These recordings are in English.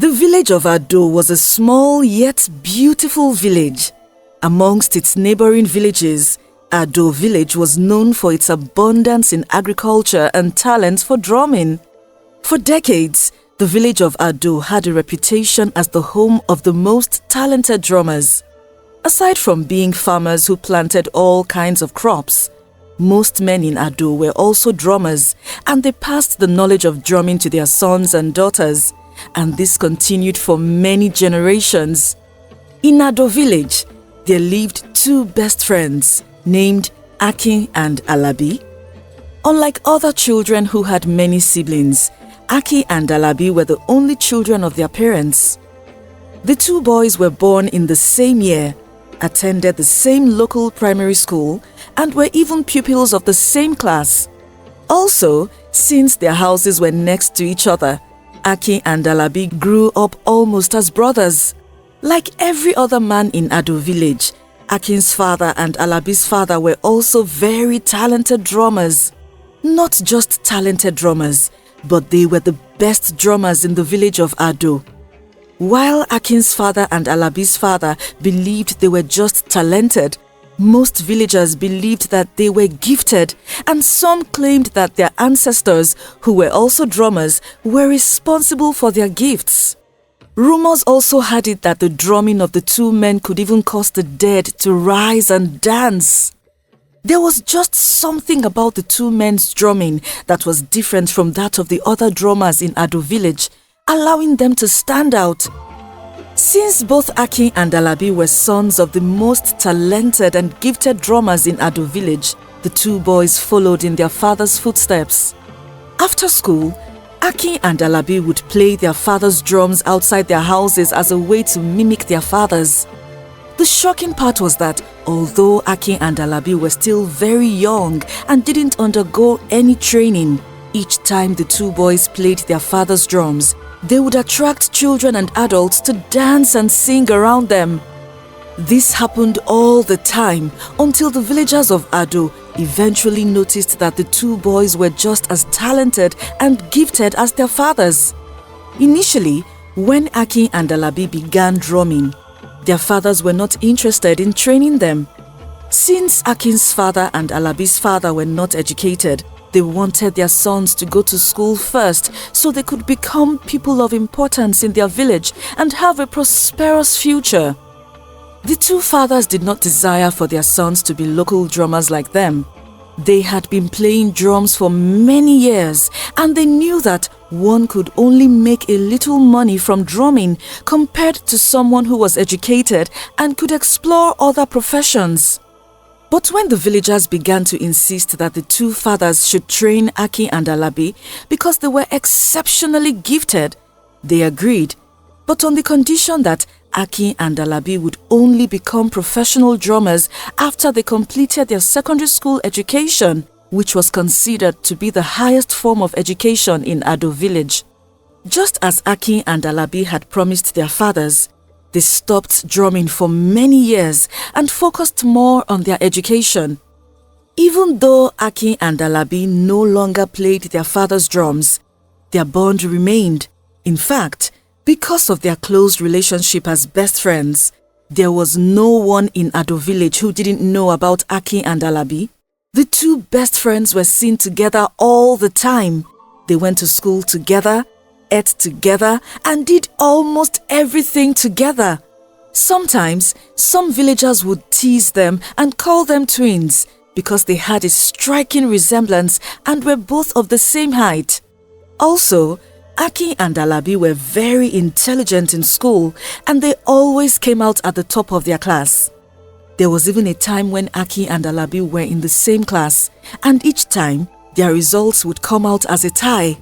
The village of Ado was a small yet beautiful village. Amongst its neighboring villages, Ado village was known for its abundance in agriculture and talent for drumming. For decades, the village of Ado had a reputation as the home of the most talented drummers. Aside from being farmers who planted all kinds of crops, most men in Ado were also drummers, and they passed the knowledge of drumming to their sons and daughters, and this continued for many generations. In Ado village, there lived two best friends named Akin and Alabi. Unlike other children who had many siblings, Akin and Alabi were the only children of their parents. The two boys were born in the same year, attended the same local primary school, and were even pupils of the same class. Also, since their houses were next to each other, Akin and Alabi grew up almost as brothers. Like every other man in Ado village, Akin's father and Alabi's father were also very talented drummers. Not just talented drummers, but they were the best drummers in the village of Ado. While Akin's father and Alabi's father believed they were just talented, most villagers believed that they were gifted, and some claimed that their ancestors, who were also drummers, were responsible for their gifts. Rumors also had it that the drumming of the two men could even cause the dead to rise and dance. There was just something about the two men's drumming that was different from that of the other drummers in Ado village, allowing them to stand out. Since both Akin and Alabi were sons of the most talented and gifted drummers in Ado village, the two boys followed in their father's footsteps. After school, Akin and Alabi would play their father's drums outside their houses as a way to mimic their fathers. The shocking part was that although Akin and Alabi were still very young and didn't undergo any training, each time the two boys played their father's drums, they would attract children and adults to dance and sing around them. This happened all the time until the villagers of Ado eventually noticed that the two boys were just as talented and gifted as their fathers. Initially, when Akin and Alabi began drumming, their fathers were not interested in training them. Since Akin's father and Alabi's father were not educated, they wanted their sons to go to school first so they could become people of importance in their village and have a prosperous future. The two fathers did not desire for their sons to be local drummers like them. They had been playing drums for many years, and they knew that one could only make a little money from drumming compared to someone who was educated and could explore other professions. But when the villagers began to insist that the two fathers should train Akin and Alabi because they were exceptionally gifted, they agreed, but on the condition that Akin and Alabi would only become professional drummers after they completed their secondary school education, which was considered to be the highest form of education in Ado village. Just as Akin and Alabi had promised their fathers, they stopped drumming for many years and focused more on their education. Even though Akin and Alabi no longer played their father's drums, their bond remained. In fact, because of their close relationship as best friends, there was no one in Ado village who didn't know about Akin and Alabi. The two best friends were seen together all the time. They went to school together, ate together, and did almost everything together. Sometimes, some villagers would tease them and call them twins because they had a striking resemblance and were both of the same height. Also, Akin and Alabi were very intelligent in school, and they always came out at the top of their class. There was even a time when Akin and Alabi were in the same class, and each time, their results would come out as a tie.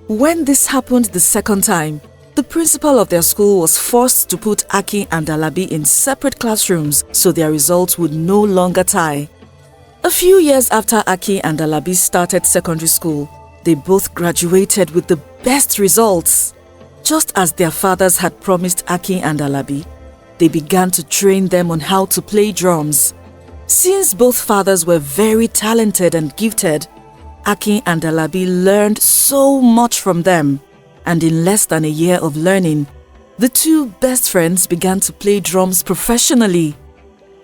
When this happened the second time, the principal of their school was forced to put Akin and Alabi in separate classrooms so their results would no longer tie. A few years after Akin and Alabi started secondary school, they both graduated with the best results. Just as their fathers had promised Akin and Alabi, they began to train them on how to play drums. Since both fathers were very talented and gifted, Akin and Alabi learned so much from them, and in less than a year of learning, The two best friends began to play drums professionally.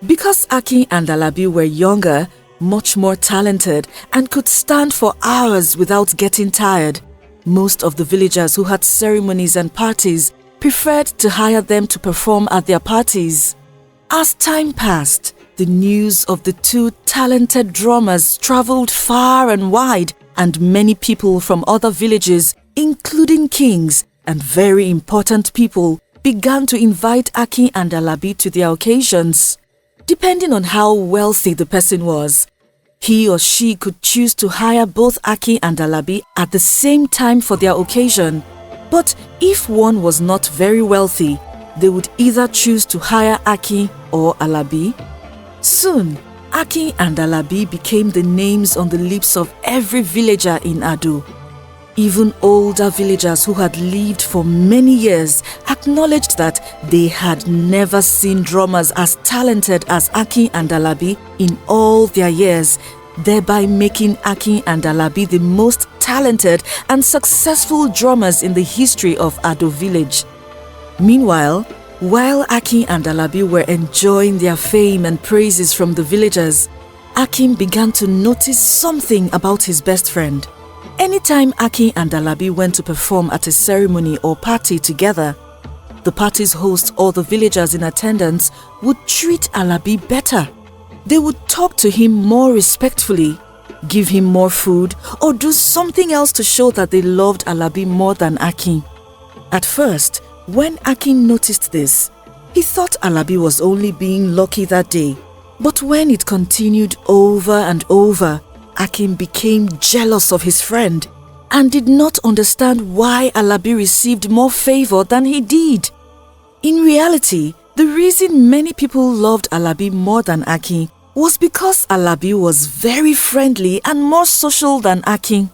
Because Akin and Alabi were younger, much more talented, and could stand for hours without getting tired, most of the villagers who had ceremonies and parties preferred to hire them to perform at their parties. As time passed, the news of the two talented drummers traveled far and wide, and many people from other villages, including kings and very important people, began to invite Akin and Alabi to their occasions. Depending on how wealthy the person was, he or she could choose to hire both Akin and Alabi at the same time for their occasion. But if one was not very wealthy, they would either choose to hire Akin or Alabi. Soon, Akin and Alabi became the names on the lips of every villager in Ado. Even older villagers who had lived for many years acknowledged that they had never seen drummers as talented as Akin and Alabi in all their years, thereby making Akin and Alabi the most talented and successful drummers in the history of Ado village. Meanwhile, while Akin and Alabi were enjoying their fame and praises from the villagers, Akin began to notice something about his best friend. Anytime Akin and Alabi went to perform at a ceremony or party together, the party's host or the villagers in attendance would treat Alabi better. They would talk to him more respectfully, give him more food, or do something else to show that they loved Alabi more than Akin. At first, when Akin noticed this, he thought Alabi was only being lucky that day. But when it continued over and over, Akin became jealous of his friend and did not understand why Alabi received more favor than he did. In reality, the reason many people loved Alabi more than Akin was because Alabi was very friendly and more social than Akin.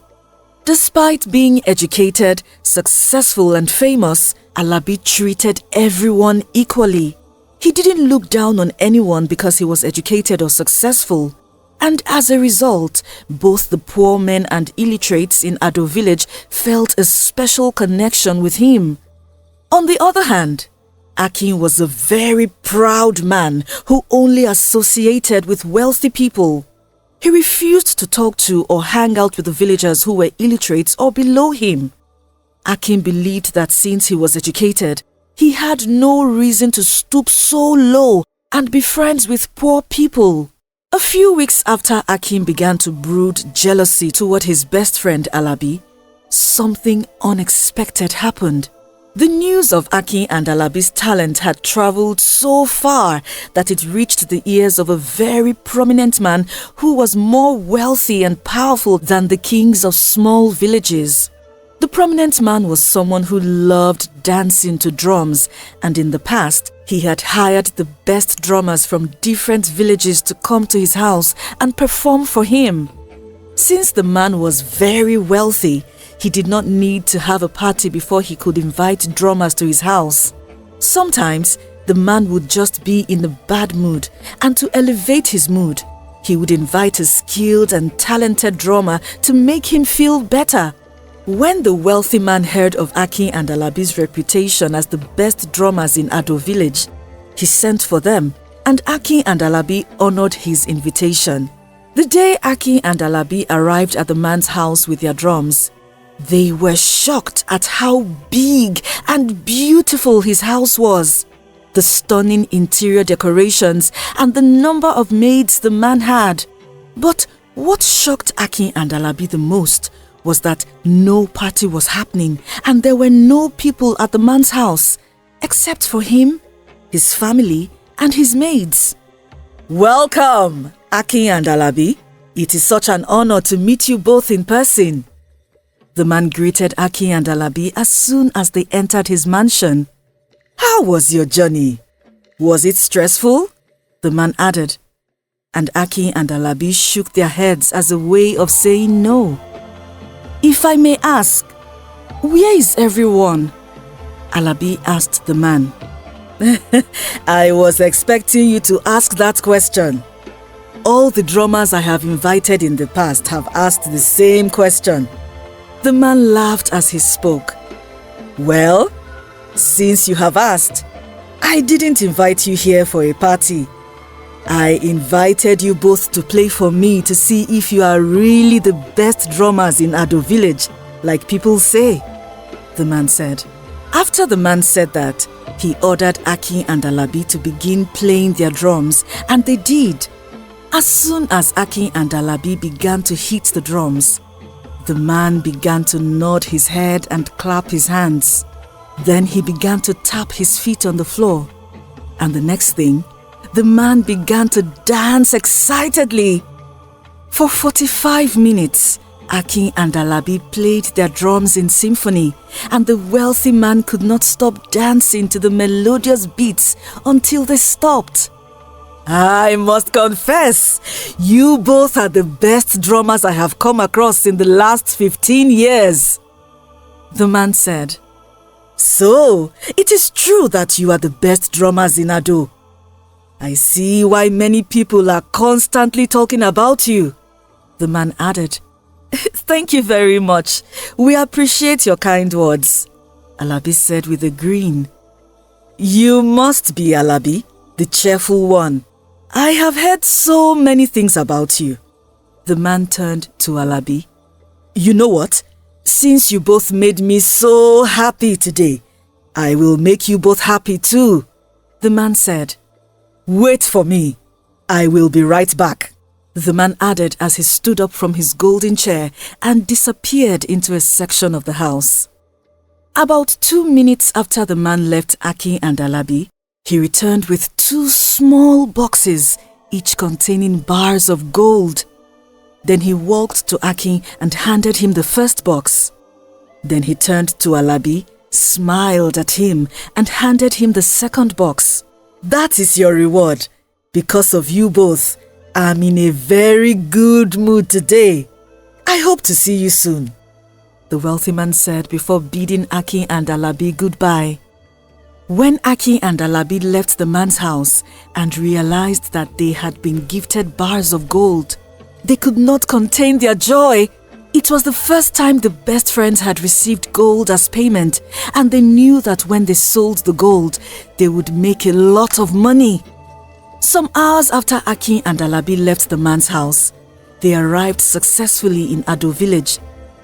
Despite being educated, successful and famous, Alabi treated everyone equally. He didn't look down on anyone because he was educated or successful. And as a result, both the poor men and illiterates in Ado village felt a special connection with him. On the other hand, Akin was a very proud man who only associated with wealthy people. He refused to talk to or hang out with the villagers who were illiterates or below him. Akin believed that since he was educated, he had no reason to stoop so low and be friends with poor people. A few weeks after Akin began to brood jealousy toward his best friend Alabi, something unexpected happened. The news of Akin and Alabi's talent had traveled so far that it reached the ears of a very prominent man who was more wealthy and powerful than the kings of small villages. The prominent man was someone who loved dancing to drums, and in the past, he had hired the best drummers from different villages to come to his house and perform for him. Since the man was very wealthy, he did not need to have a party before he could invite drummers to his house. Sometimes, the man would just be in a bad mood, and to elevate his mood, he would invite a skilled and talented drummer to make him feel better. When the wealthy man heard of Akin and Alabi's reputation as the best drummers in Ado village, he sent for them, and Akin and Alabi honored his invitation. The day Akin and Alabi arrived at the man's house with their drums, they were shocked at how big and beautiful his house was. The stunning interior decorations and the number of maids the man had. But what shocked Akin and Alabi the most was that no party was happening and there were no people at the man's house except for him, his family and his maids. Welcome, Akin and Alabi. It is such an honor to meet you both in person. The man greeted Akin and Alabi as soon as they entered his mansion. How was your journey? Was it stressful? The man added. And Akin and Alabi shook their heads as a way of saying no. If I may ask, where is everyone? Alabi asked the man. I was expecting you to ask that question. All the drummers I have invited in the past have asked the same question. The man laughed as he spoke. Well, Since you have asked, I didn't invite you here for a party. I invited you both to play for me to see if you are really the best drummers in Ado village, like people say, the man said. After the man said that, he ordered Akin and Alabi to begin playing their drums, and they did. As soon as Akin and Alabi began to hit the drums, the man began to nod his head and clap his hands. Then he began to tap his feet on the floor. And the next thing, the man began to dance excitedly. For 45 minutes, Akin and Alabi played their drums in symphony, and the wealthy man could not stop dancing to the melodious beats until they stopped. I must confess, you both are the best drummers I have come across in the last 15 years, the man said. So, it is true that you are the best drummers in Ado. I see why many people are constantly talking about you, the man added. Thank you very much. We appreciate your kind words, Alabi said with a grin. You must be Alabi, the cheerful one. I have heard so many things about you. The man turned to Alabi. You know what? Since you both made me so happy today, I will make you both happy too, the man said. Wait for me. I will be right back, the man added as he stood up from his golden chair and disappeared into a section of the house. About 2 minutes after the man left Akin and Alabi, he returned with 2 small boxes, each containing bars of gold. Then he walked to Akin and handed him the first box. Then he turned to Alabi, smiled at him, and handed him the second box. That is your reward. Because of you both, I'm in a very good mood today. I hope to see you soon, the wealthy man said before bidding Akin and Alabi goodbye. When Akin and Alabi left the man's house and realized that they had been gifted bars of gold, they could not contain their joy. It was the first time the best friends had received gold as payment, and they knew that when they sold the gold, they would make a lot of money. Some hours after Akin and Alabi left the man's house, they arrived successfully in Ado village.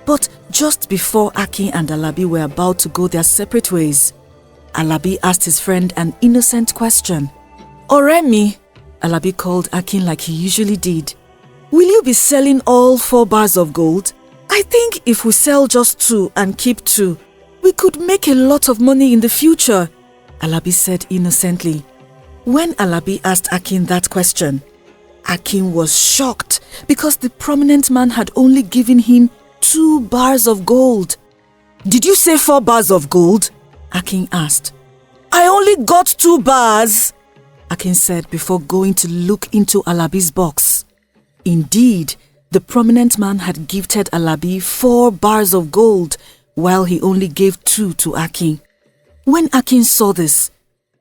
But just before Akin and Alabi were about to go their separate ways, Alabi asked his friend an innocent question. Oremi, Alabi called Akin like he usually did. Will you be selling all 4 bars of gold? I think if we sell just 2 and keep 2, we could make a lot of money in the future, Alabi said innocently. When Alabi asked Akin that question, Akin was shocked because the prominent man had only given him 2 bars of gold. Did you say 4 bars of gold? Akin asked. I only got 2 bars, Akin said before going to look into Alabi's box. Indeed, the prominent man had gifted Alabi 4 bars of gold, while he only gave 2 to Akin. When Akin saw this,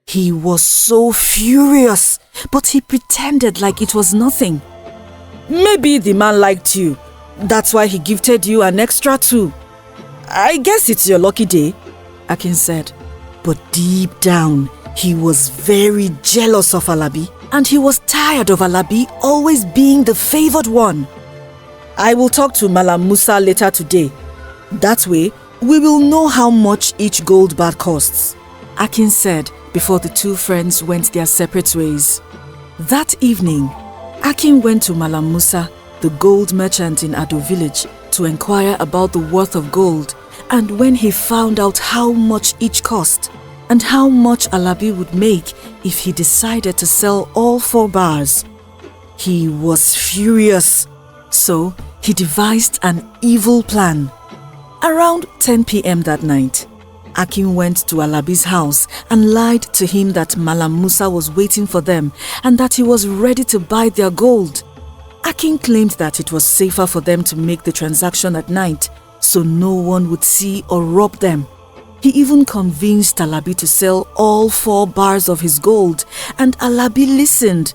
he was so furious, but he pretended like it was nothing. Maybe the man liked you. That's why he gifted you an extra 2. I guess it's your lucky day, Akin said. But deep down, he was very jealous of Alabi, and he was tired of Alabi always being the favored one. I will talk to Malam Musa later today. That way, we will know how much each gold bar costs, Akin said before the 2 friends went their separate ways. That evening, Akin went to Malam Musa, the gold merchant in Ado village, to inquire about the worth of gold, and when he found out how much each cost and how much Alabi would make if he decided to sell all 4 bars, he was furious. So he devised an evil plan. Around 10 p.m. that night, Akin went to Alabi's house and lied to him that Malam Musa was waiting for them and that he was ready to buy their gold. Akin claimed that it was safer for them to make the transaction at night so no one would see or rob them. He even convinced Alabi to sell all 4 bars of his gold, and Alabi listened.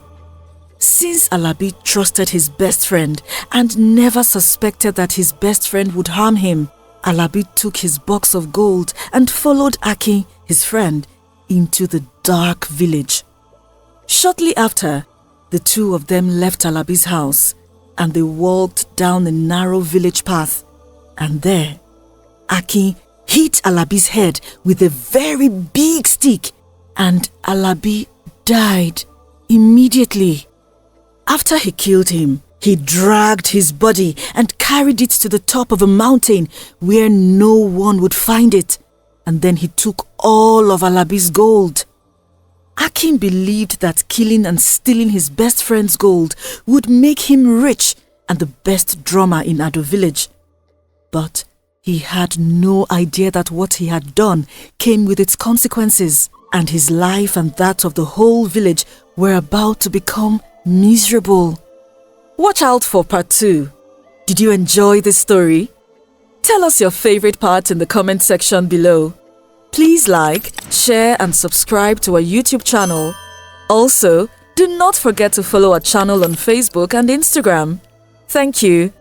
Since Alabi trusted his best friend and never suspected that his best friend would harm him, Alabi took his box of gold and followed Akin, his friend, into the dark village. Shortly after, the two of them left Alabi's house and they walked down a narrow village path. And there, Akin hit Alabi's head with a very big stick and Alabi died immediately. After he killed him, he dragged his body and carried it to the top of a mountain where no one would find it. And then he took all of Alabi's gold. Akin believed that killing and stealing his best friend's gold would make him rich and the best drummer in Ado village. But he had no idea that what he had done came with its consequences, and his life and that of the whole village were about to become miserable. Watch out for part 2. Did you enjoy this story? Tell us your favorite part in the comment section below. Please like, share and subscribe to our YouTube channel. Also, do not forget to follow our channel on Facebook and Instagram. Thank you.